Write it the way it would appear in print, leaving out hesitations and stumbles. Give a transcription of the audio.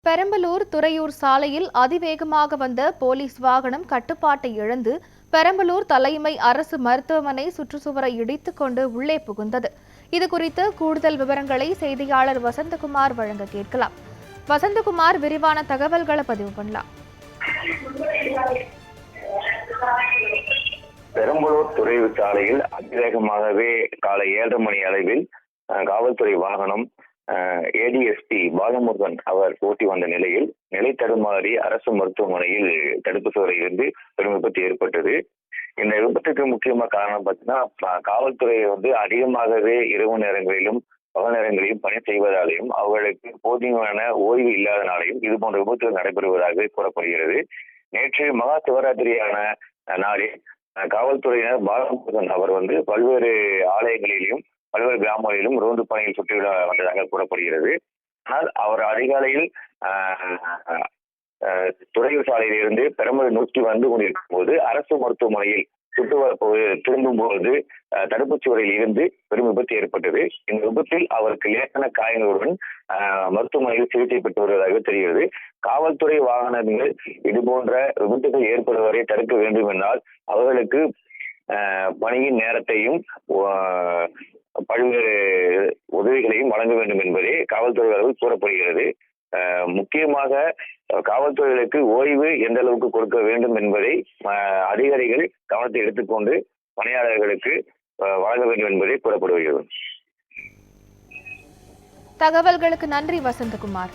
பெரம்பலூர் துறையூர் சாலையில் அதிவேகமாக வந்த போலீஸ் வாகனம் கட்டுப்பாட்டை இழந்து பெரம்பலூர் தலைமை அரசு மருத்துவமனை சுற்றுச்சுவரை இடித்துக் கொண்டு உள்ளே புகுந்தது. இதுகுறித்து கூடுதல் விவரங்களை செய்தியாளர் வசந்தகுமார் வழங்க கேட்கலாம். வசந்தகுமார், விரிவான தகவல்களை பதிவு பண்ணலாம். பெரம்பலூர் துறையூர் சாலையில் அதிவேகமாகவே காலை 7:30 மணி அளவில் காவல்துறை வாகனம் ஏடிஎஸ்பி பாலமுருகன் அவர் ஓட்டி வந்த நிலையில் நிலை தடுமாறி அரசு மருத்துவமனையில் தடுப்பு சுவரில் இருந்து பெரும் விபத்து ஏற்பட்டது. இந்த விபத்துக்கு முக்கியமா காரணம் பார்த்தீங்கன்னா, காவல்துறை அதிகமாகவே இரவு நேரங்களிலும் பகல் நேரங்களிலும் பணி செய்வதாலையும் அவர்களுக்கு போதியமான ஓய்வு இல்லாதனாலையும் இது போன்ற விபத்துகள் நடைபெறுவதாக கூறப்படுகிறது. நேற்று மகா சிவராத்திரியான நாளில் காவல்துறையினர் பாலமுருகன் அவர் பல்வேறு ஆலயங்களிலும் பல்வேறு கிராமங்களிலும் ரோந்து பணியில் சுற்றிவிட வந்ததாக கூறப்படுகிறது. ஆனால் அவர் அதிகாலையில் துறையூர் சாலையிலிருந்து பெரம்பலூர் நோக்கி வந்து கொண்டிருக்கும் போது அரசு மருத்துவமனையில் திரும்பும் போது தடுப்புச் சுவரில் இருந்து பெரும் விபத்து ஏற்பட்டது. இந்த விபத்தில் அவருக்கு லேசான காயங்களுடன் மருத்துவமனையில் சிகிச்சை பெற்று வருவதாக தெரிகிறது. காவல்துறை வாகனங்கள் இதுபோன்ற விபத்துகள் ஏற்படுவதை தடுக்க வேண்டும் என்றால் அவர்களுக்கு பணியின் நேரத்தையும் பல்வேறு உதவிகளையும் வழங்க வேண்டும் என்பதே காவல்துறை அளவில் கூறப்படுகிறது. முக்கியமாக காவல்துறைகளுக்கு ஓய்வு எந்த அளவுக்கு கொடுக்க வேண்டும் என்பதை அதிகாரிகள் கவனத்தை எடுத்துக்கொண்டு பணியாளர்களுக்கு வழங்க வேண்டும் என்பதை கூறப்படுகிறது. தகவல்களுக்கு நன்றி வசந்தகுமார்.